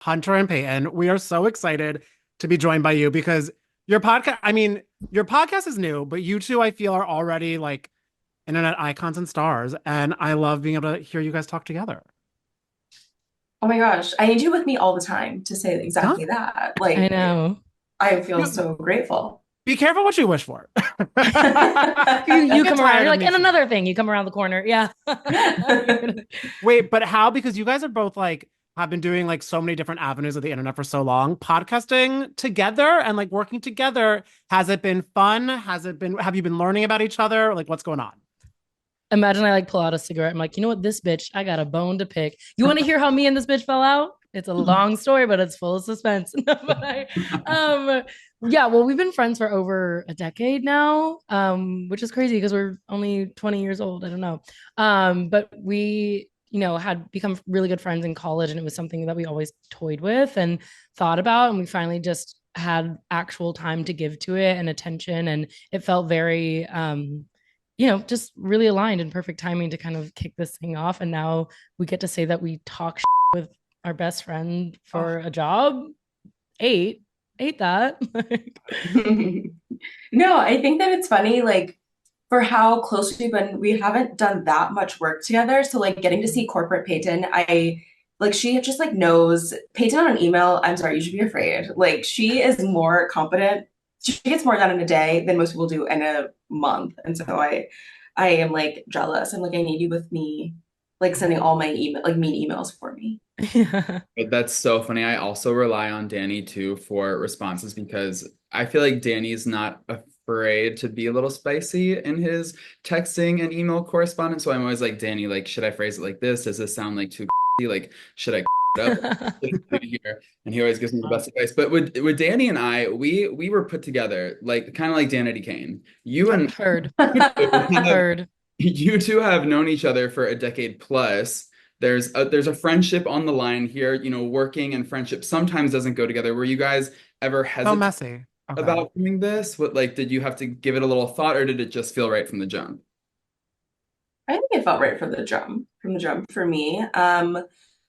Hunter and Peyton. We are so excited to be joined by you because your podcast is new, but you two, I feel, are already like internet icons and stars. And I love being able to hear you guys talk together. Oh my gosh, I need you with me all the time to say Huh? exactly that. I Like, know. I feel You, so grateful. be careful what you wish for. You You you get come around, tired you're of like, me and too. another thing, you come around the corner. Yeah. Wait, but how? Because you guys are both like have been doing like so many different avenues of the internet for so long. Podcasting together and like working together, has it been fun? Have you been learning about each other? Like what's going on? Imagine I like pull out a cigarette. I'm like, you know what, this bitch, I got a bone to pick. You want to hear how me and this bitch fell out? It's a long story, but it's full of suspense. Um, yeah, well, we've been friends for over a decade now, which is crazy because we're only 20 years old. I don't know. But we, had become really good friends in college, and it was something that we always toyed with and thought about. And we finally just had actual time to give to it and attention. And it felt very, just really aligned and perfect timing to kind of kick this thing off. And now we get to say that we talk with our best friend Oh, for a job. Ate that. No, I think that it's funny, like for how close we've been, we haven't done that much work together. So like getting to see corporate Peyton, I like she just like knows Peyton on an email. I'm sorry, you should be afraid. Like she is more competent. She gets more done in a day than most people do in a month. And so I am like jealous. I'm like, I need you with me, like sending all my email, like mean emails for me. Yeah. That's so funny. I also rely on Danny too for responses because I feel like Danny's not afraid to be a little spicy in his texting and email correspondence. So I'm always like, Danny, like, should I phrase it like this? Does this sound like too like, should I it up? Here? And he always gives me the best advice. But with Danny and I, we were put together like kind of like Danity Kane. You and Heard. have Heard. you two have known each other for a decade plus. There's a friendship on the line here. Working and friendship sometimes doesn't go together. Were you guys ever so hesitant messy. Okay. about doing this? What like did you have to give it a little thought, or did it just feel right from the jump? I think it felt right from the jump for me.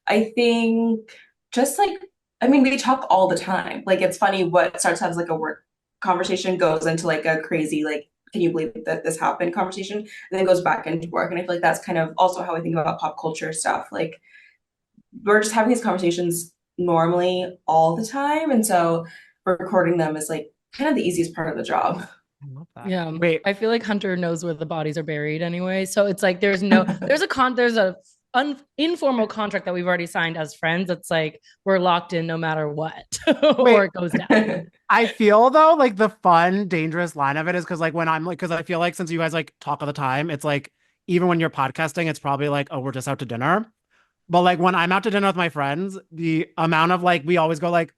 I think just like, I mean, we talk all the time. Like, it's funny what starts as like a work conversation goes into like a crazy, like, can you believe that this happened conversation, and then goes back into work. And I feel like that's kind of also how I think about pop culture stuff. Like, we're just having these conversations normally all the time. And so recording them is like kind of the easiest part of the job. I love that. Yeah. Wait, I feel like Hunter knows where the bodies are buried anyway. So it's like there's a informal contract that we've already signed as friends. It's like we're locked in no matter what, or wait. it goes down. I feel though like the fun, dangerous line of it is because like when I'm like, because I feel like since you guys like talk all the time, it's like even when you're podcasting, it's probably like, oh, we're just out to dinner. But like when I'm out to dinner with my friends, the amount of like we always go like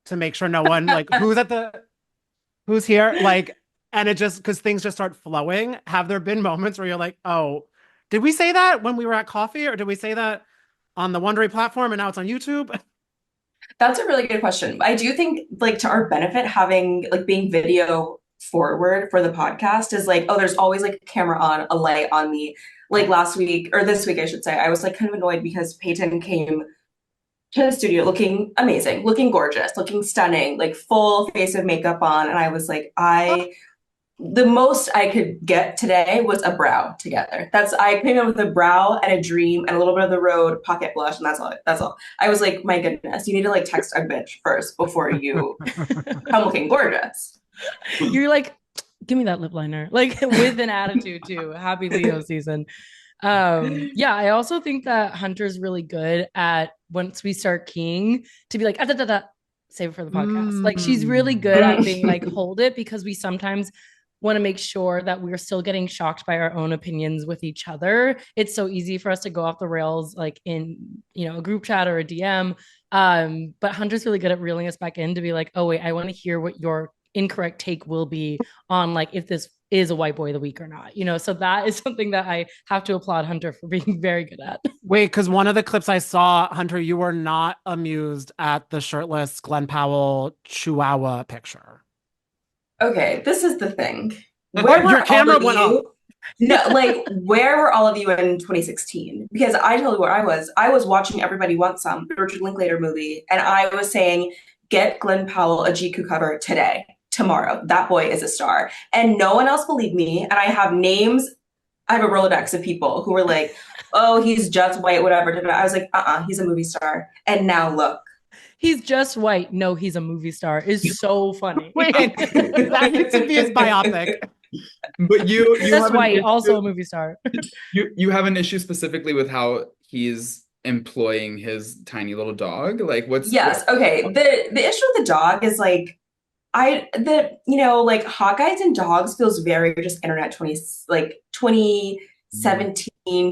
to make sure no one like who's here, like, and it just because things just start flowing. Have there been moments where you're like, oh, did we say that when we were at coffee, or did we say that on the Wondery platform and now it's on YouTube? That's a really good question. I do think, like, to our benefit, having like being video forward for the podcast is like, oh, there's always like a camera on, a light on me. Like last week or this week, I should say, I was like kind of annoyed because Peyton came to the studio looking amazing, looking gorgeous, looking stunning, like full face of makeup on. And I was like, the most I could get today was a brow together. I came in with a brow and a dream and a little bit of the road pocket blush, and that's all. That's all. I was like, my goodness, you need to like text a bitch first before you come looking gorgeous. You're like, give me that lip liner, like with an attitude too. Happy Leo season. Yeah, I also think that Hunter's really good at once we start keying to be like, ah, da, da, da, save it for the podcast. Like she's really good at being like, hold it, because we sometimes want to make sure that we're still getting shocked by our own opinions with each other. It's so easy for us to go off the rails, like in, a group chat or a DM. But Hunter's really good at reeling us back in to be like, oh wait, I want to hear what your incorrect take will be on like if this is a white boy of the week or not. So that is something that I have to applaud Hunter for being very good at. Wait, because one of the clips I saw, Hunter, you were not amused at the shirtless Glenn Powell Chihuahua picture. Okay, this is the thing. Oh, Where your were all camera of went off. you? No, like where were all of you in 2016? Because I told you where I was. I was watching Everybody Wants Some, the Richard Linklater movie, and I was saying, get Glenn Powell a GQ cover today, tomorrow. That boy is a star. And no one else believed me. And I have names, I have a Rolodex of people who were like, oh, he's just white, whatever. I was like, he's a movie star. And now look. He's just white. No, he's a movie star. Is so funny. Wait, that needs to be his biopic. But you Just have white, also a movie star. you have an issue specifically with how he's employing his tiny little dog. Like, Yes, okay. The issue with the dog is like like hot guys and dogs feels very just internet 2017,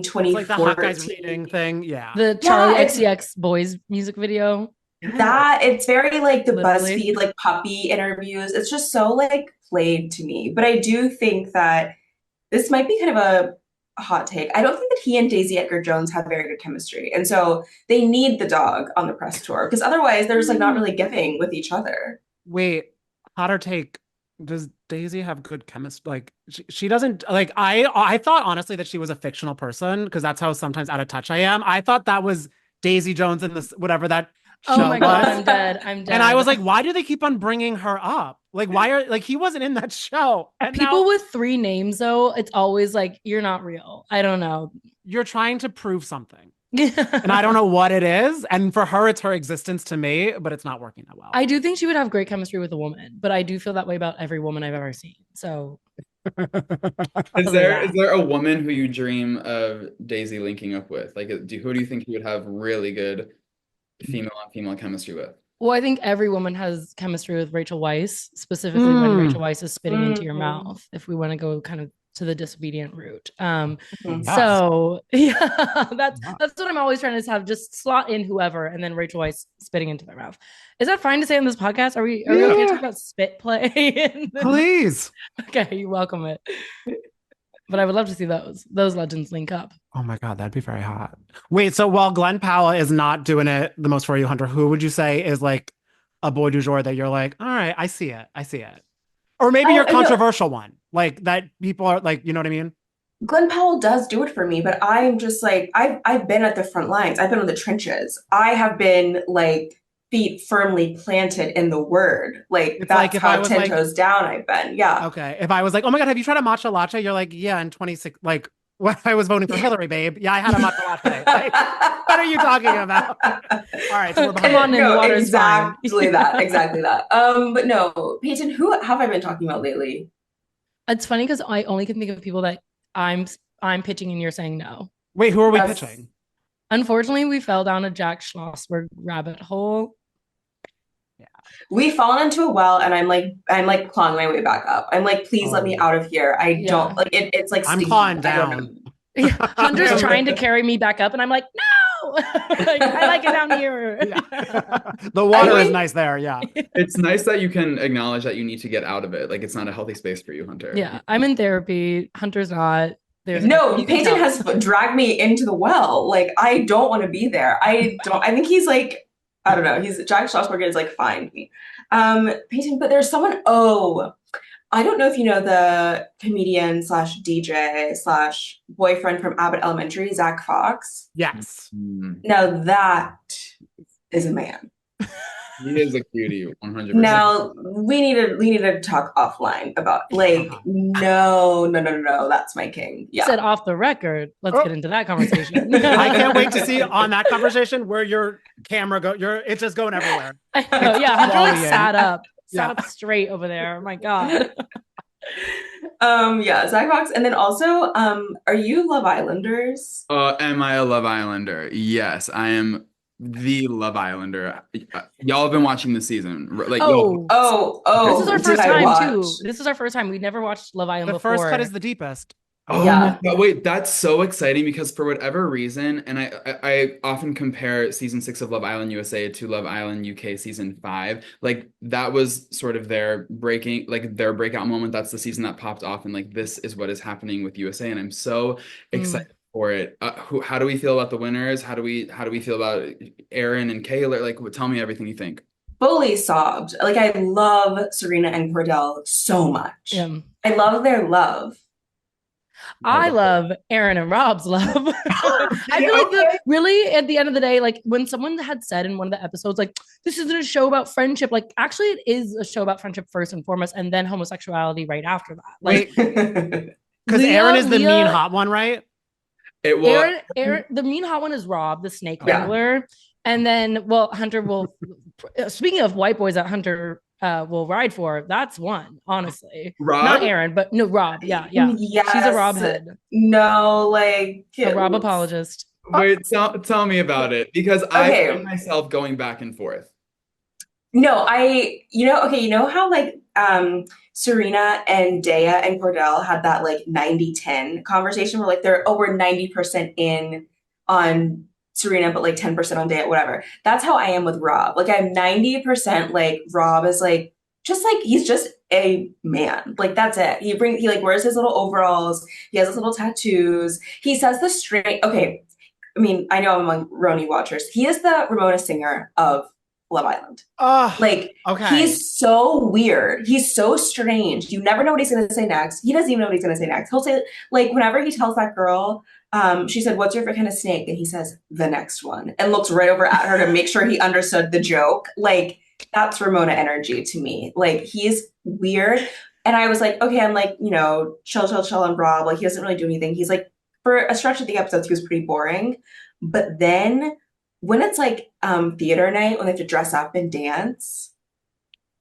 It's like the hot guys 2014. reading thing. Yeah. The Charlie Yeah, it's XCX Boys music video. that it's very like the Literally. BuzzFeed like puppy interviews. It's just so like played to me. But I do think that this might be kind of a hot take. I don't think that he and Daisy Edgar Jones have very good chemistry. And so they need the dog on the press tour because otherwise they're just like not really giving with each other. Wait, hotter take. Does Daisy have good chemistry? Like she doesn't like I thought honestly that she was a fictional person because that's how sometimes out of touch I am. I thought that was Daisy Jones in this whatever that Oh show my God, was. I'm dead. I'm dead. And I was like, why do they keep on bringing her up? Like, why are like he wasn't in that show? And people now with 3 names though, it's always like, you're not real. I don't know. you're trying to prove something. And I don't know what it is. And for her, it's her existence to me, but it's not working that well. I do think she would have great chemistry with a woman, but I do feel that way about every woman I've ever seen. So is there a woman who you dream of Daisy linking up with? Like, who do you think you would have really good female on female chemistry with? well, I think every woman has chemistry with Rachel Weisz, specifically when Rachel Weisz is spitting into your mouth, if we want to go kind of to the disobedient route. Yes. So yeah, that's what I'm always trying to have, just slot in whoever and then Rachel Weisz spitting into their mouth. Is that fine to say on this podcast? Are we okay to talk about spit play? Please. Okay, you welcome it. But I would love to see those legends link up. Oh my God, that'd be very hot. Wait, so while Glenn Powell is not doing it the most for you, Hunter, who would you say is like a boy du jour that you're like, all right, I see it. I see it. Or maybe your controversial one, like that people are like, you know what I mean? Glenn Powell does do it for me, but I'm just like I've been at the front lines. I've been in the trenches. I have been like feet firmly planted in the word. Like It's that's like if how I was 10 like, toes down I've been. Yeah. okay. If I was like, oh my God, have you tried a matcha latte? You're like, yeah, in 26, like when I was voting for Hillary, babe. Yeah, I had a matcha latte. Like, what are you talking about? All right, so we're behind. Come on in, No, water's fine. exactly that. Exactly that. But no, Peyton, who have I been talking about lately? It's funny because I only can think of people that I'm pitching and you're saying no. Wait, who are we That's- pitching? Unfortunately, we fell down a Jack Schlossberg rabbit hole. We've fallen into a well and I'm like clawing my way back up. I'm like, please let me out of here. I don't like it, it's like I'm sticky. clawing I don't down. know. Hunter's trying to carry me back up, and I'm like, no, like, I like it down here. Yeah. The water is nice there. Yeah. It's nice that you can acknowledge that you need to get out of it. Like, it's not a healthy space for you, Hunter. Yeah, I'm in therapy. Hunter's not. No, Peyton has dragged me into the well. Like, I don't want to be there. I think he's like, I don't know. He's Jack Schlossberg is like, find me. Peyton, but there's someone, I don't know if you know the comedian slash DJ slash boyfriend from Abbott Elementary, Zach Fox. Yes. Now that is a man. He is a cutie, 100%. Now we need to talk offline about like no, that's my king. Yeah. Said off the record. Let's get into that conversation. I can't wait to see on that conversation where your camera it's just going everywhere. I know, yeah, Hunter like sat up Yeah. straight over there. Oh my God. Yeah, Zach Fox. And then also, are you Love Islanders? Am I a Love Islander? Yes, I am the Love Islander. Y'all have been watching the season. Like, This is our did first I time too. watch? This is our first time. We never watched Love Island The before. first cut is the deepest. Oh Yeah. my God, wait, that's so exciting because for whatever reason, and I often compare season 6 of Love Island USA to Love Island UK season 5. Like that was sort of their breakout moment. That's the season that popped off, and like this is what is happening with USA, and I'm so excited for it. How do we feel about the winners? How do we feel about Aaron and Kayla? Like, tell me everything you think. Fully sobbed. Like I love Serena and Cordell so much. Yeah. I love their love. I love Aaron and Rob's love. I feel like really at the end of the day, like when someone had said in one of the episodes, like this isn't a show about friendship. Like actually, it is a show about friendship first and foremost, and then homosexuality right after that. Like, because Aaron is the mean hot one, right? It was Aaron, the mean hot one is Rob, the snake handler, and then Hunter will. Speaking of white boys that Hunter will ride for, that's one, honestly. Rob? Not Aaron, but no, Rob. Yeah. Yes. She's a Rob head. No, like a Rob apologist. Wait, tell me about it, because I find myself going back and forth. No, you know how like Serena and Dea and Cordell had that like 90-10 conversation where like we're 90% in on Serena, but like 10% on Dea, whatever. That's how I am with Rob. Like I'm 90% like Rob is like just like he's just a man. Like that's it. He like wears his little overalls, he has his little tattoos, he says the straight okay. I mean, I know I'm among Roni watchers. He is the Ramona Singer of Love Island. Like, he's so weird. He's so strange. You never know what he's going to say next. He doesn't even know what he's going to say next. He'll say, like, whenever he tells that girl, she said, what's your favorite kind of snake? And he says, the next one, and looks right over at her to make sure he understood the joke. Like, that's Ramona energy to me. Like, he's weird. And I was like, okay, I'm like, you know, chill on Rob. Like, he doesn't really do anything. He's like, for a stretch of the episodes, he was pretty boring. But then when it's like theater night, when they have to dress up and dance,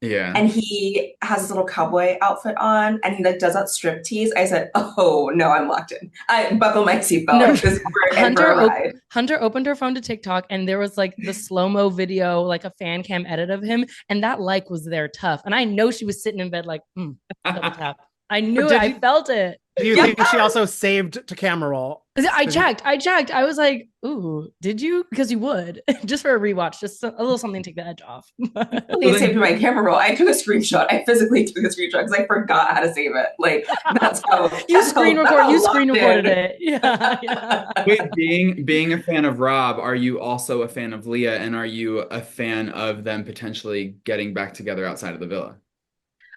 and he has his little cowboy outfit on, and he like does that strip tease, I said, "Oh no, I'm locked in. I buckle my seatbelt because we're in for a ride." Hunter opened her phone to TikTok, and there was like the slow-mo video, like a fan cam edit of him, and that like was there tough. And I know she was sitting in bed like, double tap. I knew it. I felt it. Do you think she also saved to camera roll? I checked. I was like, ooh, did you? Because you would. Just for a rewatch, just a little something to take the edge off. I saved my camera roll. I took a screenshot. I physically took a screenshot because I forgot how to save it. Like, that's how you screen recorded it. Yeah. Wait, being a fan of Rob, are you also a fan of Leah? And are you a fan of them potentially getting back together outside of the villa?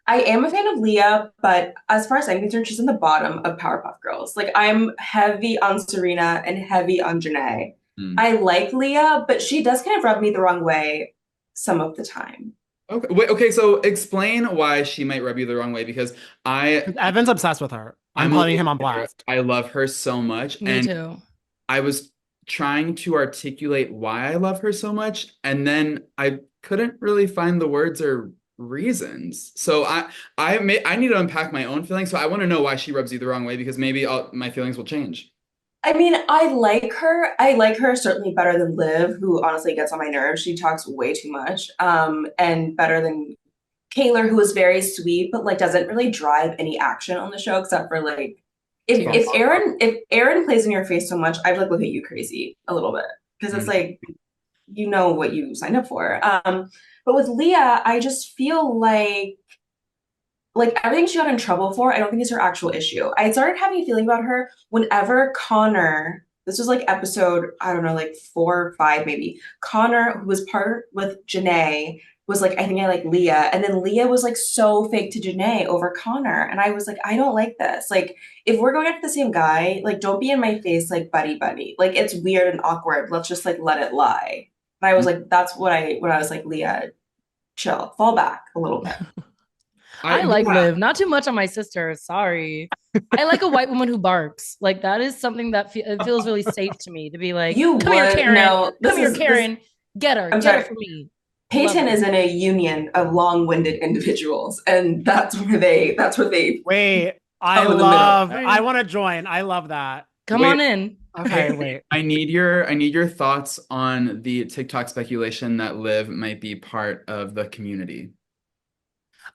I am a fan of Leah, but as far as I'm concerned, she's in the bottom of Powerpuff Girls. Like, I'm heavy on Serena and heavy on Janae. I like Leah, but she does kind of rub me the wrong way some of the time. Okay, so explain why she might rub you the wrong way, because Evan's obsessed with her. I'm putting him on blast. I love her so much. Me too. I was trying to articulate why I love her so much, and then I couldn't really find the words or reasons. So I need to unpack my own feelings. So I want to know why she rubs you the wrong way, because maybe my feelings will change. I mean, I like her. I like her certainly better than Liv, who honestly gets on my nerves. She talks way too much. And better than Kaylor, who is very sweet, but like doesn't really drive any action on the show except for like if Aaron plays in your face so much, I'd like look at you crazy a little bit, because it's like, you know what you signed up for. But with Leah, I just feel like everything she got in trouble for, I don't think is her actual issue. I started having a feeling about her whenever Connor, this was like episode, I don't know, like 4 or 5 maybe. Connor, who was part with Janae, was like, I think I like Leah. And then Leah was like so fake to Janae over Connor. And I was like, I don't like this. Like, if we're going after the same guy, like, don't be in my face like buddy. Like, it's weird and awkward. Let's just like let it lie. And I was like, that's when I was like, Leah, chill, fall back a little bit. I like Liv, not too much on my sister. Sorry. I like a white woman who barks. Like, that is something that feels really safe to me, to be like, come here, Karen. No, come here, Karen. Get her for me. Peyton is in a union of long-winded individuals, and that's where they wait. I want to join. I love that. Come on in. Okay, wait. I need your thoughts on the TikTok speculation that Liv might be part of the community.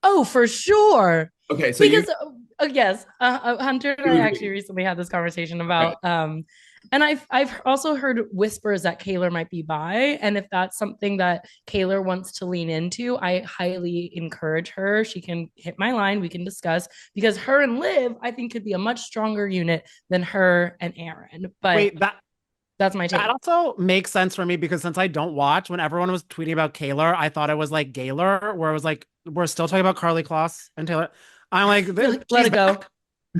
Oh, for sure. Okay, so because yes, Hunter and I actually recently had this conversation about and I've also heard whispers that Kaylor might be bi, and if that's something that Kaylor wants to lean into, I highly encourage her. She can hit my line, we can discuss, because her and Liv, I think, could be a much stronger unit than her and Aaron. But wait, that's my take. That also makes sense for me, because since I don't watch, when everyone was tweeting about Kaylor, I thought it was like Gaylor, where it was like, we're still talking about Carly Kloss and Taylor. I'm like, let it go.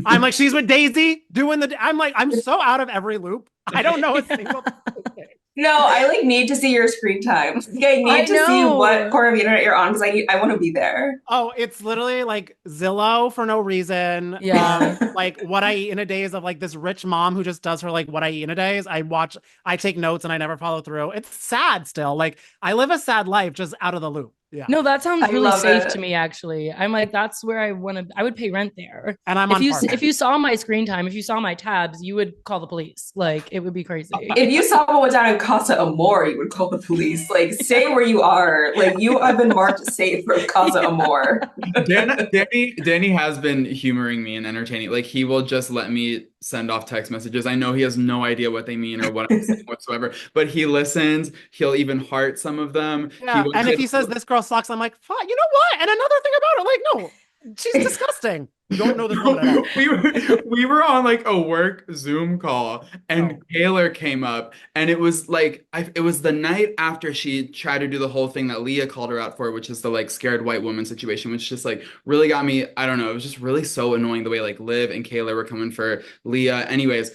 I'm like, she's with Daisy doing I'm like, I'm so out of every loop. I don't know a single thing. No, I like need to see your screen time. Like, I need to see what corner of the internet you're on because I want to be there. Oh, it's literally like Zillow for no reason. Yeah. Like what I eat in a day is of like this rich mom who just does her like what I eat in a day is I take notes and I never follow through. It's sad still. Like I live a sad life just out of the loop. Yeah. No, that sounds I really love safe it. to me, actually. I'm like, that's where I want to, I would pay rent there. And I'm If on you Farmville. if you saw my screen time, if you saw my tabs, you would call the police. Like, it would be crazy. If you saw what went down in Casa Amor, you would call the police. Like, stay where you are. Like, you have been marked safe from Casa Amor. Danny has been humoring me and entertaining. Like he will just let me send off text messages. I know he has no idea what they mean or what I'm saying whatsoever, but he listens. He'll even heart some of them. Yeah. And if he says this girl sucks, I'm like, fuck, you know what? And another thing about her, like, no, she's disgusting. You don't know this woman at all. we were on like a work Zoom call and Taylor came up and it was like it was the night after she tried to do the whole thing that Leah called her out for, which is the like scared white woman situation, which just like really got me. I don't know, it was just really so annoying the way like Liv and Kayla were coming for Leah. Anyways,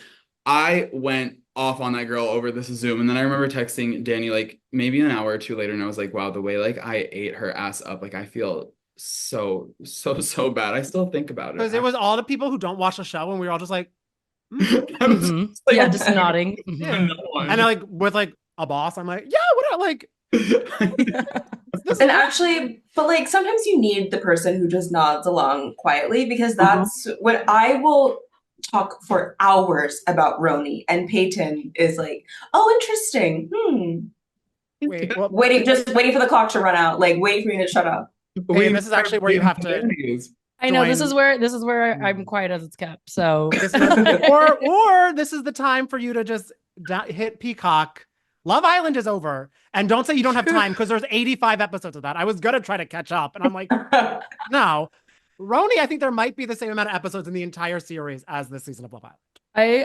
I went off on that girl over this Zoom and then I remember texting Danny like maybe an hour or two later and I was like, wow, the way like I ate her ass up, like I feel so bad. I still think about it. Because it was all the people who don't watch the show and we were all just like, Mhm. like, Yeah, just nodding. Mhm. yeah. And I like with like a boss, I'm like, yeah, what like And actually, but like sometimes you need the person who just nods along quietly because that's when I will talk for hours about Roni and Peyton is like, oh, interesting. wait, well, Waiting for the clock to run out, like waiting for you to shut up. Hey, this is actually where you have to I know join. this is where I'm quiet as it's kept. So or this is the time for you to just hit Peacock. Love Island is over. And don't say you don't have time because there's 85 episodes of that. I was gonna try to catch up and I'm like, no. Roni, I think there might be the same amount of episodes in the entire series as this season of Love Island.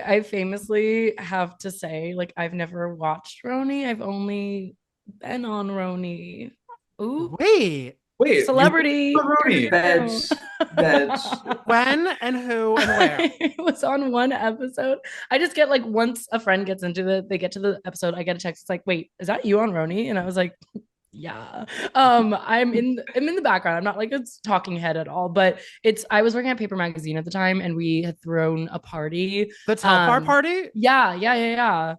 I famously have to say, like, I've never watched Roni. I've only been on Roni. Ooh, Wait, celebrity. Bitch. when and who and where? I was on one episode. I just get like once a friend gets into they get to the episode, I get a text. It's like, wait, is that you on Roni? And I was like, yeah. I'm in the background. I'm not like a talking head at all, but I was working at Paper Magazine at the time and we had thrown a party. The Telfar party? Yeah.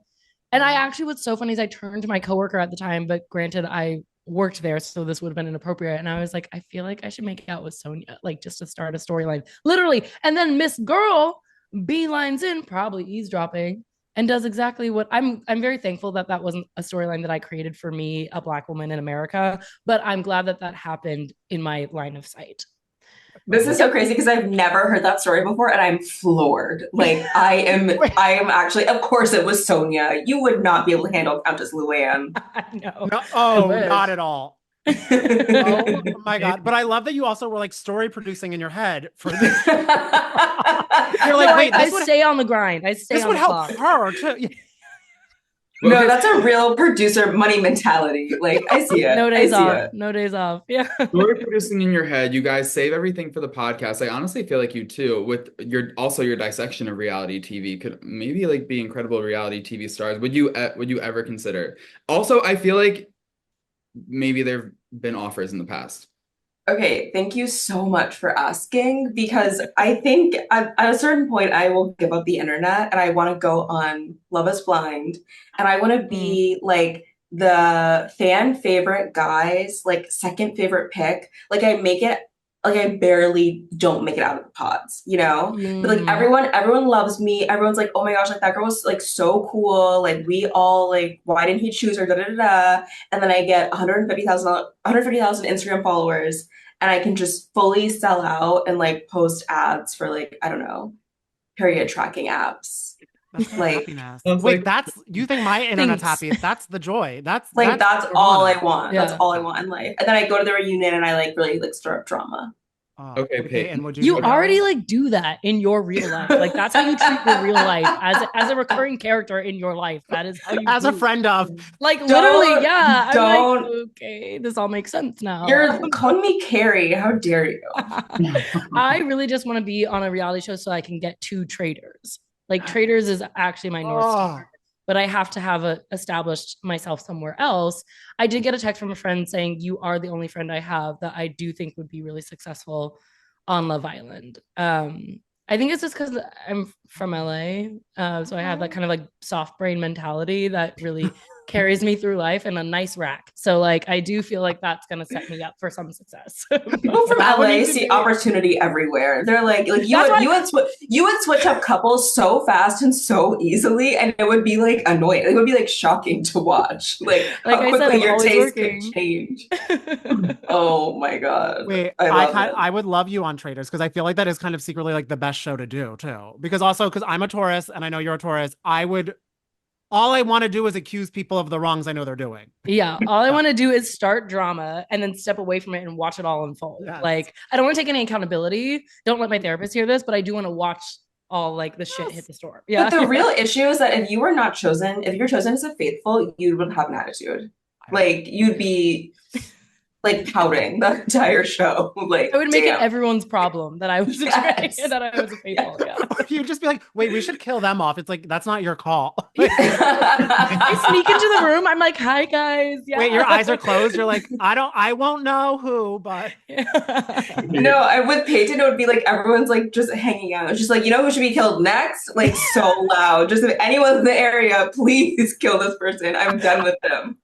And I actually, what's so funny is I turned to my coworker at the time, but granted, I worked there, so this would have been inappropriate. And I was like, I feel like I should make out with Sonia, like just to start a storyline, literally. And then Miss Girl beelines in, probably eavesdropping, and does exactly what I'm very thankful that wasn't a storyline that I created for me, a Black woman in America, but I'm glad that happened in my line of sight. This is so crazy because I've never heard that story before and I'm floored. Like I am actually, of course it was Sonia. You would not be able to handle Countess Luann. I know. Not at all. Oh my God. But I love that you also were like story producing in your head for this. You're like, wait, I stay on the grind. This would help her too. No, that's a real producer money mentality. Like I see it. No days off. No days off. Yeah. Story producing in your head. You guys save everything for the podcast. I honestly feel like you too, with your dissection of reality TV, could maybe like be incredible reality TV stars. Would you ever consider? Also, I feel like maybe there've been offers in the past. Okay, thank you so much for asking because I think at a certain point I will give up the internet and I want to go on Love is Blind and I want to be like the fan favorite guy's like second favorite pick. Like I barely don't make it out of the pods, you know? But like everyone loves me. Everyone's like, oh my gosh, like that girl was like so cool. Like we all like, why didn't he choose her? Da, da, da, da. And then I get 150,000 Instagram followers and I can just fully sell out and like post ads for like, I don't know, period tracking apps. That's like, wait, you think my internet's happy? That's the joy. That's all I want. Yeah. That's all I want in life. And then I go to the reunion and I like really like stir up drama. Okay, Peyton, Peyton. would You do already Reali? like do that in your real life. Like that's how you treat your real life as a recurring character in your life. That is how you As a do. friend of. Like literally, Don't, yeah. I'm like, don't. okay, this all makes sense now. You're calling me Carrie. How dare you? I really just want to be on a reality show so I can get to traders. Like traders is actually my North Star, but I have to have established myself somewhere else. I did get a text from a friend saying, you are the only friend I have that I do think would be really successful on Love Island. I think it's just because I'm from LA. So I have that kind of like soft brain mentality that really carries me through life and a nice rack. So like I do feel like that's gonna set me up for some success. People from That would LA need to see be- opportunity everywhere. They're like you That's would why- you would switch up couples so fast and so easily, and it would be like annoying. It would be like shocking to watch. Like Like how I said, quickly I'm your always taste could working. change. Oh my god. Wait, I love it. I would love you on Traders because I feel like that is kind of secretly like the best show to do too. Because also because I'm a Taurus and I know you're a Taurus, all I want to do is accuse people of the wrongs I know they're doing. Yeah, all I want to do is start drama and then step away from it and watch it all unfold. Yes. Like I don't want to take any accountability. Don't let my therapist hear this, but I do want to watch all like the shit hit the store. Yeah. But the real issue is that if you were not chosen, if you're chosen as a faithful, you would have an attitude. Like you'd be like pouting the entire show. Like I would make damn. it everyone's problem that I was Yes. that I was a faithful. Yeah. You'd just be like, wait, we should kill them off. It's like, that's not your call. I sneak into the room. I'm like, hi guys. Yeah. Wait, your eyes are closed. You're like, I won't know who, but No, with Peyton, it would be like everyone's like just hanging out. It's just like, you know who should be killed next? Like so loud. Just if anyone's in the area, please kill this person. I'm done with them.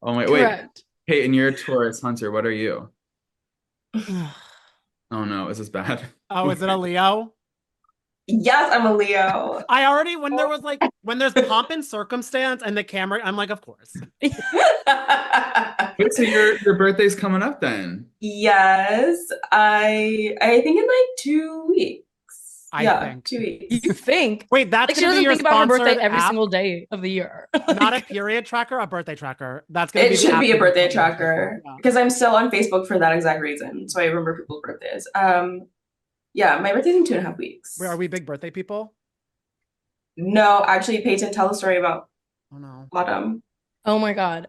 Oh my, wait. Correct. Peyton, you're a Taurus, Hunter. What are you? Oh no, is this bad? oh, is it a Leo? Yes, I'm a Leo. I already when there's pomp and circumstance and the camera, I'm like, of course. Wait, so your birthday's coming up then? Yes, I think in like 2 weeks. I yeah, think. 2 weeks. You think? Wait, that's Like she gonna be doesn't your think about her birthday sponsored every app? single day of the year. Not a period tracker, a birthday tracker. That's gonna It be the should app be a that you birthday put in. tracker Yeah. because I'm still on Facebook for that exact reason. So I remember people's birthdays. Yeah, my birthday's in 2.5 weeks. Wait, are we big birthday people? No, actually, Peyton, tell a story about Oh no. Autumn. Oh my God.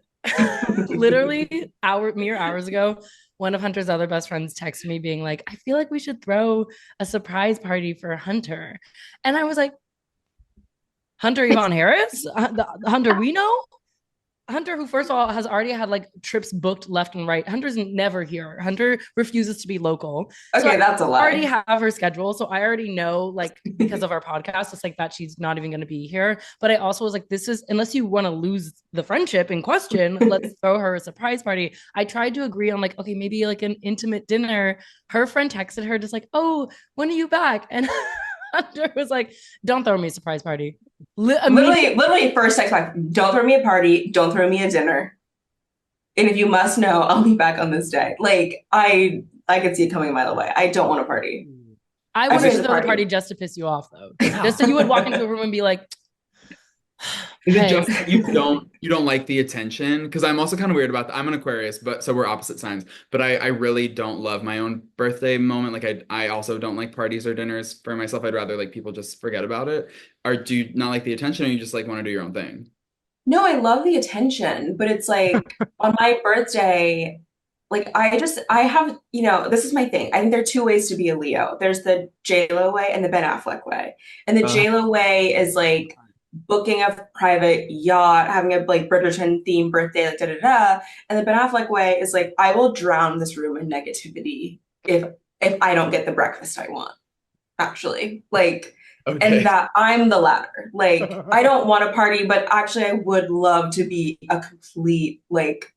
Literally mere hours ago, one of Hunter's other best friends texted me being like, I feel like we should throw a surprise party for Hunter. And I was like, Hunter Yvonne Harris? The Hunter we know? Hunter, who first of all has already had like trips booked left and right. Hunter's never here. Hunter refuses to be local. Okay, So that's a I lie. already have her schedule. So I already know, like, because of our podcast, it's like that she's not even going to be here. But I also was like, this is, unless you want to lose the friendship in question, let's throw her a surprise party. I tried to agree on like, okay, maybe like an intimate dinner. Her friend texted her just like, oh, when are you back? And Hunter was like, don't throw me a surprise party. Literally, first text back. Don't throw me a party. Don't throw me a dinner. And if you must know, I'll be back on this day. Like I could see it coming a mile away. I don't want a party. I I would wish throw the the party. party just to piss you off, though. Just so you would walk into a room and be like, Is it hey. just that you don't like the attention? Because I'm also kind of weird about that. I'm an Aquarius, but so we're opposite signs. But I really don't love my own birthday moment. Like I also don't like parties or dinners for myself. I'd rather like people just forget about it. Or do you not like the attention, or you just like want to do your own thing? No, I love the attention, but it's like on my birthday, like I have, this is my thing. I think there are two ways to be a Leo. There's the J-Lo way and the Ben Affleck way. And the J-Lo way is like booking a private yacht, having a like Bridgerton themed birthday, like da da da. And the Ben Affleck way is like, I will drown this room in negativity if I don't get the breakfast I want. Actually, like, Okay. and that I'm the latter. Like, I don't want a party, but actually, I would love to be a complete like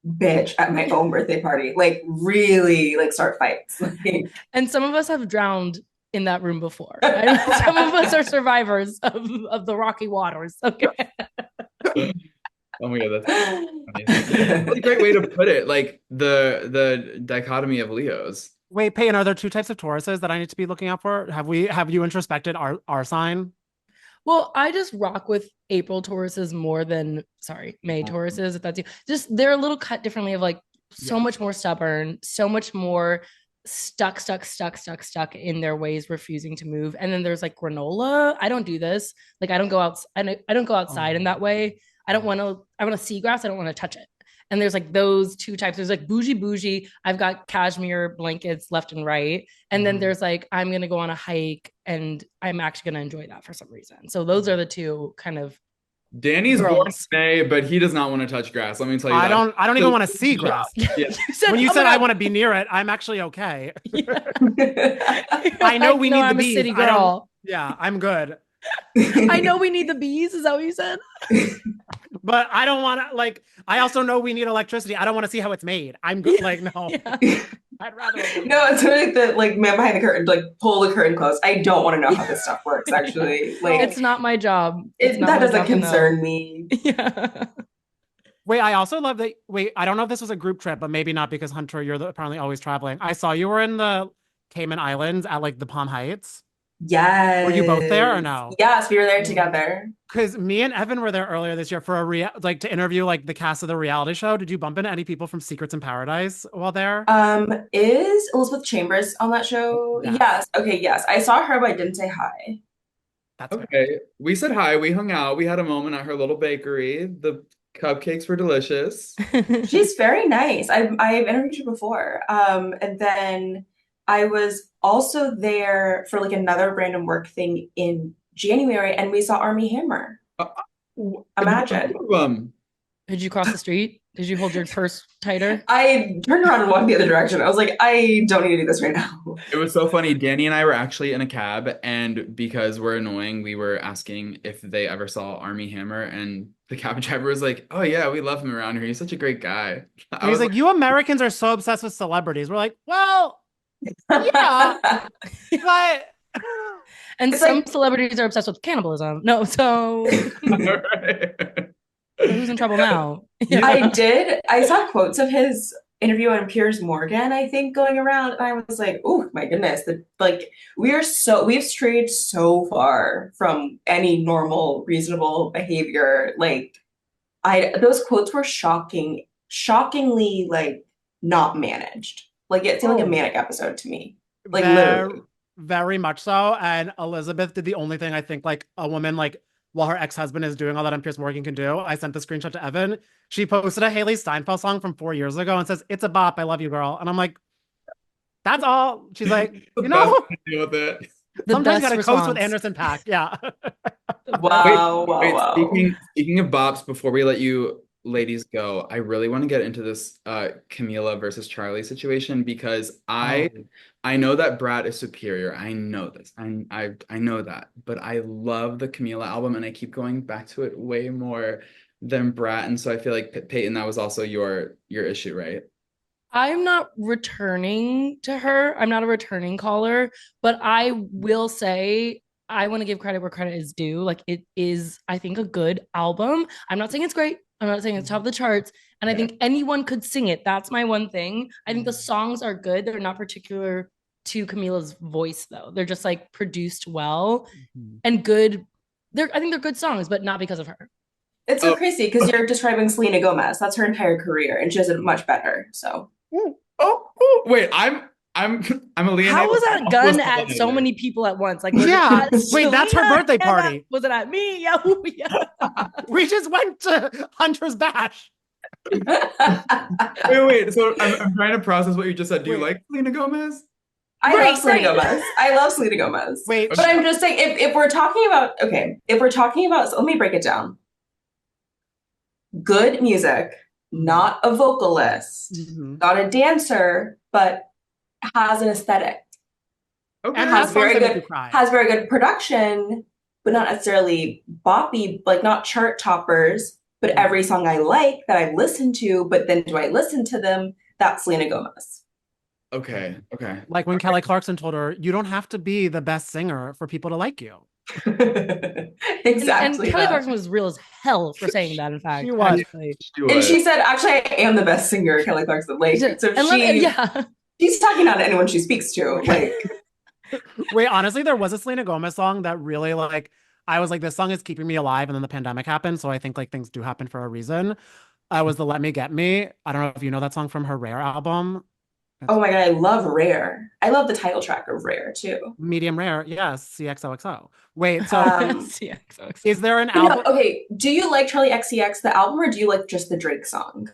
bitch at my own birthday party. Like, really, like start fights. Like, And some of us have drowned in that room before. Some of us are survivors of the rocky waters. Okay. Oh my God, that's a great way to put it. Like the dichotomy of Leos. Wait, Peyton, are there two types of Tauruses that I need to be looking out for? Have you introspected our sign? Well, I just rock with April Tauruses more than May Tauruses, if that's you. Just they're a little cut differently of like so much more stubborn, so much more stuck in their ways, refusing to move. And then there's like granola. I don't do this. Like I don't go out. I don't go outside in that way. I don't want to. I want to see grass. I don't want to touch it. And there's like those two types. There's like bougie. I've got cashmere blankets left and right. And then there's like I'm gonna go on a hike and I'm actually gonna enjoy that for some reason. So those are the two kind of Danny's born in girls. May, but he does not want to touch grass. Let me tell you I that. don't even want to see grass. Yeah. When you "Oh my said I God." want to be near it, I'm actually okay. Yeah. I know we need the I'm bees. a city I don't- girl. Yeah, I'm good. I know we need the bees. Is that what you said? But I don't want to, like, I also know we need electricity. I don't want to see how it's made. I'm good. Like, no. Yeah. I'd rather. No, it's really the like man behind the curtain, like pull the curtain close. I don't want to know how this stuff works. Actually, like It's not my job. It's not that my doesn't job to know. concern me. Yeah. Wait, I also love that. Wait, I don't know if this was a group trip, but maybe not because Hunter, you're apparently always traveling. I saw you were in the Cayman Islands at like the Palm Heights. Yes. Were you both there or no? Yes, we were there together. Because me and Evan were there earlier this year for like to interview like the cast of the reality show. Did you bump into any people from Secrets in Paradise while there? Is Elizabeth Chambers on that show? Yes. Yes. Okay, yes. I saw her, but I didn't say hi. That's fair. Okay. We said hi. We hung out. We had a moment at her little bakery. The cupcakes were delicious. She's very nice. I've interviewed her before. And then I was also there for like another random work thing in January, and we saw Army Hammer. Imagine. Did you cross the street? Did you hold your purse tighter? I turned around and walked the other direction. I was like, I don't need to do this right now. It was so funny. Danny and I were actually in a cab, and because we're annoying, we were asking if they ever saw Army Hammer, and the cab driver was like, "Oh yeah, we love him around here. He's such a great guy." And he's like, you Americans are so obsessed with celebrities. We're like, well, yeah, but And It's some like- celebrities are obsessed with cannibalism. No, so who's in trouble now? I saw quotes of his interview on Piers Morgan, I think, going around, and I was like, oh my goodness, we've strayed so far from any normal, reasonable behavior. Like those quotes were shockingly like not managed. Like it seemed like a manic episode to me. Like literally. very much so. And Elizabeth did the only thing I think like a woman like while her ex-husband is doing all that on Piers Morgan can do. I sent the screenshot to Evan. She posted a Haley Steinfeld song from 4 years ago and says, "It's a bop. I love you, girl." And I'm like, that's all. She's like, you know, deal with it. sometimes you gotta best coast with response. Anderson .Paak. Yeah. Wow, Wait, wow. speaking of bops, before we let you ladies go, I really want to get into this Camila versus Charlie situation because I know that Brat is superior. I know this. I know that. But I love the Camila album and I keep going back to it way more than Brat. And so I feel like Peyton, that was also your issue, right? I'm not returning to her. I'm not a returning caller, but I will say I want to give credit where credit is due. Like it is, I think, a good album. I'm not saying it's great. I'm not saying it's top of the charts. And I think anyone could sing it. That's my one thing. I think the songs are good. They're not particular to Camila's voice, though. They're just like produced well and good. I think they're good songs, but not because of her. It's so crazy because you're describing Selena Gomez. That's her entire career, and she does it much better. So Wait, I'm alienated. How was that gun at so many people at once? Like, was Yeah. it at Wait, that's her Selena? birthday Yeah, party. was it at me? Yeah. Yeah. We just went to Hunter's Bash. Wait. So I'm trying to process what you just said. Do you like Selena Gomez? I Right, love Selena right. Gomez. I love Selena Gomez. Wait, But I'm just saying, if we're talking about, so let me break it down. Good music, not a vocalist, not a dancer, but has an aesthetic. Okay. and has has very songs that make good- you cry. Has very good production, but not necessarily boppy, like not chart toppers, but every song I like that I listen to, but then do I listen to them? That's Selena Gomez. Okay. Like when Kelly Clarkson told her, you don't have to be the best singer for people to like you. Exactly. And Kelly that. Clarkson was real as hell for saying that, in fact. She was. Actually. And she said, actually, I am the best singer, Kelly Clarkson. Like, so Yeah. she's talking out to anyone she speaks to. Like, Wait, honestly, there was a Selena Gomez song that really like, I was like, this song is keeping me alive. And then the pandemic happened. So I think like things do happen for a reason. Was the Let Me Get Me. I don't know if you know that song from her Rare album. Oh my God, I love Rare. I love the title track of Rare too. Medium rare, yes, CXOXO. Wait, so Yeah, so is there an But no, album? okay. Do you like Charlie XCX, the album, or do you like just the Drake song?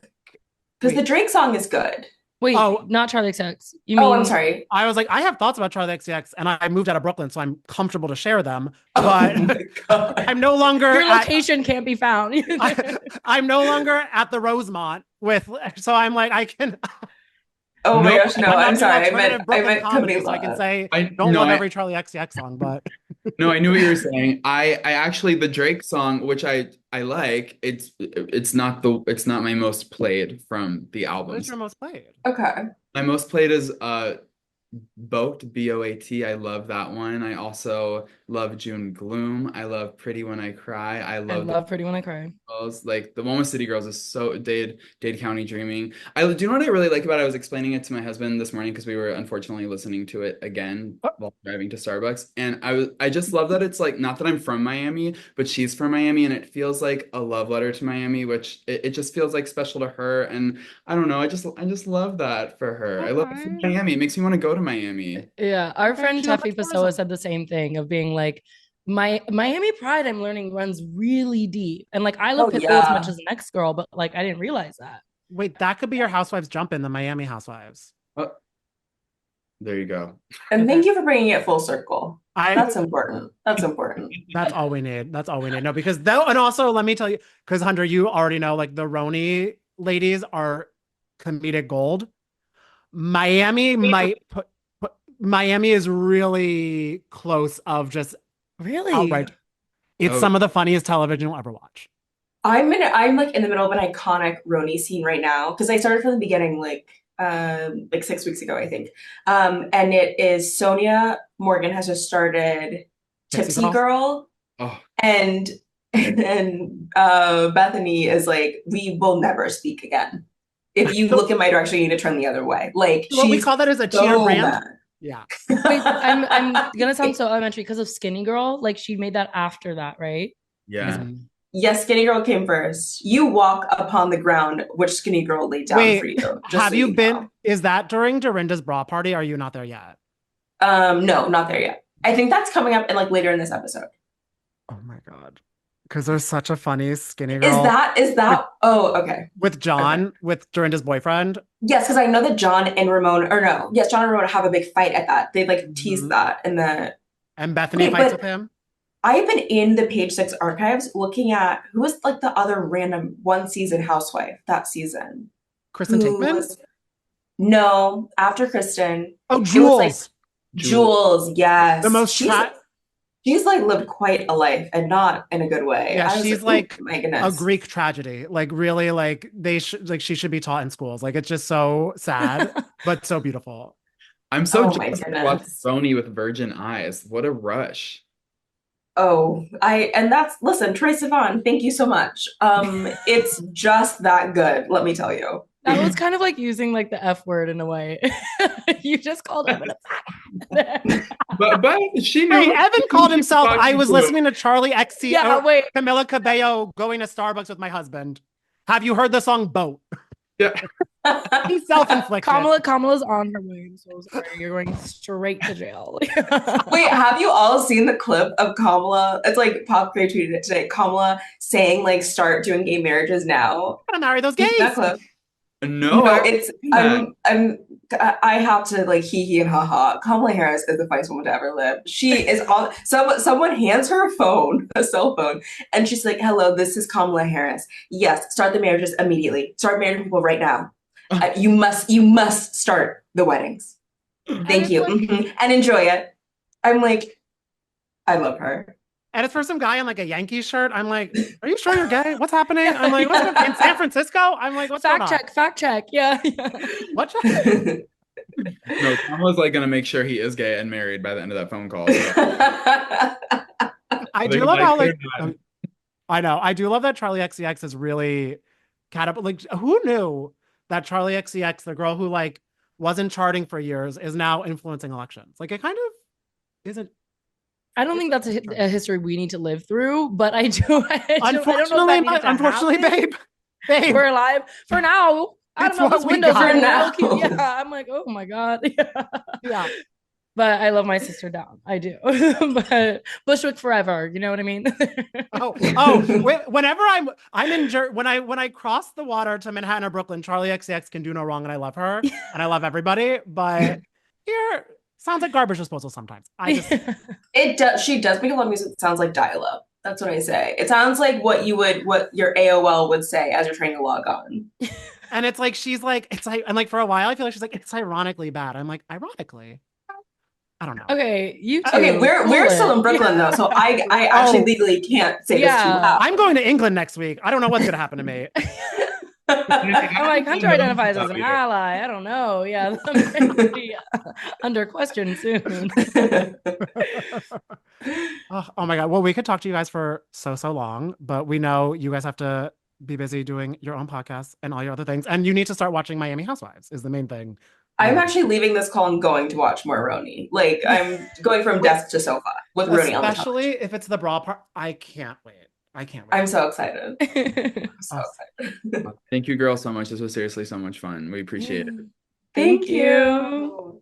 Because the Wait, Drake song is good. Wait, oh, not Charlie XX. You Oh, I'm mean sorry. I was like, I have thoughts about Charlie XCX, and I moved out of Brooklyn, so I'm comfortable to share them. Oh But my God. I'm no longer your at location can't be found? I'm no longer at the Rosemont with, so I'm like, I can. Oh my No, gosh, no, I'm I'm not doing sorry. alternative I Brooklyn meant comedy, so I can Camila. say I don't no, love I every Charlie XCX song, but no, I knew what you were saying. I actually the Drake song, which I like, it's not my most played from the what is albums. your most played? Okay. My most played is Boat, BOAT. I love that one. I also love June Gloom. I love Pretty When I Cry. I I love the love Pretty When I Cry. girls. Like the one with City Girls is so Dade County Dreaming. I do you know what I really like about it? I was explaining it to my husband this morning because we were unfortunately listening to it again while driving to Starbucks. And I just love that it's like not that I'm from Miami, but she's from Miami and it feels like a love letter to Miami, which it just feels like special to her. And I don't know, I just love that for her. I love it for Okay. Miami. It makes me want to go to Miami. Yeah, our Okay, friend she loves Tefi Pessoa tourism. said the same thing of being like, my Miami pride, I'm learning, runs really deep. And like I love Oh Pitbull as much yeah. as the next girl, but like I didn't realize that. Wait, that could be your Housewives jump in the Miami Housewives. Oh, there you go. And Okay. thank you for bringing it full circle. I That's important. That's important. That's all we need. That's all we need. No, because though, and also let me tell you, because Hunter, you already know, like the Roni ladies are comedic gold. Miami might put Miami is really close of just Really? outright. It's Oh, some of the funniest television you'll ever watch. I'm like in the middle of an iconic Roni scene right now because I started from the beginning like 6 weeks ago, I think. And it is Sonia Morgan has just started Tipsy Tipsy Girl. Girl, oh, and Bethany is like, we will never speak again. If you look in my direction, you need to turn the other way. Like What we she's call that is a cheater so brand. mad. Yeah. Wait, I'm gonna sound so elementary because of Skinny Girl. Like she made that after that, right? yeah. Mhm. Yes, Skinny Girl came first. You walk upon the ground which Skinny Girl laid down for Wait, you, just have so you you been? know. Is that during Dorinda's bra party? Are you not there yet? No, not there yet. I think that's coming up in like later in this episode. Oh my God. Because there's such a funny skinny Is girl that is with that oh okay. with Okay. John, with Dorinda's boyfriend. Yes, because I know that John and Ramon, or no, yes, John and Ramon have a big fight at that. They like tease Mhm. that in the And Bethany okay, fights with but him. I've been in the Page Six archives looking at who was like the other random one season housewife that season. Kristen Who Takeman. was no after Kristen? Oh, It was like Jules. Jewel. Jules, The yes. most tra She's like lived quite a life and not in a good way. Yeah, I was she's like, oh like my a goodness. Greek tragedy. Like really, like they should like she should be taught in schools. Like it's just so sad, but so beautiful. I'm so Oh my jealous to watch goodness. Sony with virgin eyes. What a rush. Oh, and that's listen, Troye Sivan, thank you so much. It's just that good, let me tell you. That was kind of like using like the F word in a way. You just called him an But she knew Wait, who Evan she called was himself. I talking was to. listening to Charlie XC Yeah, or wait. Camila Cabello going to Starbucks with my husband. Have you heard the song Boat? Yeah. He's self-inflicted. Kamala's on her way. I'm so sorry. You're going straight to jail. Wait, have you all seen the clip of Kamala? It's like Pop Gray tweeted it today. Kamala saying like start doing gay marriages now. I'm gonna marry those You see that gays. clip? No, No, I haven't it's seen that. I have to like hee hee and ha ha. Kamala Harris is the funniest woman to ever live. She is on someone hands her a phone, a cell phone, and she's like, "Hello, this is Kamala Harris. Yes, start the marriages immediately. Start marrying people right now. You must start the weddings. And Thank it's you, like, and enjoy it." I'm like, I love her. and it's for some guy in like a Yankee shirt. I'm like, are you sure you're gay? What's happening? I'm like, what's Yeah. going in San Francisco? I'm like, what's going on? Fact check. Yeah. What? No, Kamala's like gonna make sure he is gay and married by the end of that phone call. So I do they're love like, how they're like not. I know. I do love that Charlie XCX is really like who knew that Charlie XCX, the girl who like wasn't charting for years, is now influencing elections. Like it kind of isn't. I don't think that's a history we need to live through, but I don't know if Unfortunately, that needed to unfortunately, happen. babe, We're alive for now. I don't It's know, what this we window's got. getting For real cute. now. Yeah, I'm like, oh my God. Yeah. Yeah. But I love my sister down. I do. But Bushwick forever. You know what I mean? Whenever I'm in when I cross the water to Manhattan or Brooklyn, Charlie XCX can do no wrong, and I love her, and I love everybody. But here sounds like garbage disposal sometimes. I just It does. She does make a lot of music that sounds like dial-up. That's what I say. It sounds like what your AOL would say as you're trying to log on. and it's like she's like it's like and like for a while I feel like she's like it's ironically bad. I'm like ironically. I don't know. Okay, you two. Okay, we're still in Brooklyn though, so I actually Oh. legally can't say this too Yeah. loud. I'm going to England next week. I don't know what's gonna happen to me. I'm like, Hunter identifies as an ally. I don't know. Yeah, that might be under question soon. Oh my God. Well, we could talk to you guys for so long, but we know you guys have to be busy doing your own podcast and all your other things. And you need to start watching Miami Housewives is the main thing. I'm actually leaving this call and going to watch more Roni. Like I'm going from desk to sofa with Roni on the couch. Especially if it's the bra part. I can't wait. I'm so excited. Thank you, girls, so much. This was seriously so much fun. We appreciate it. Thank you.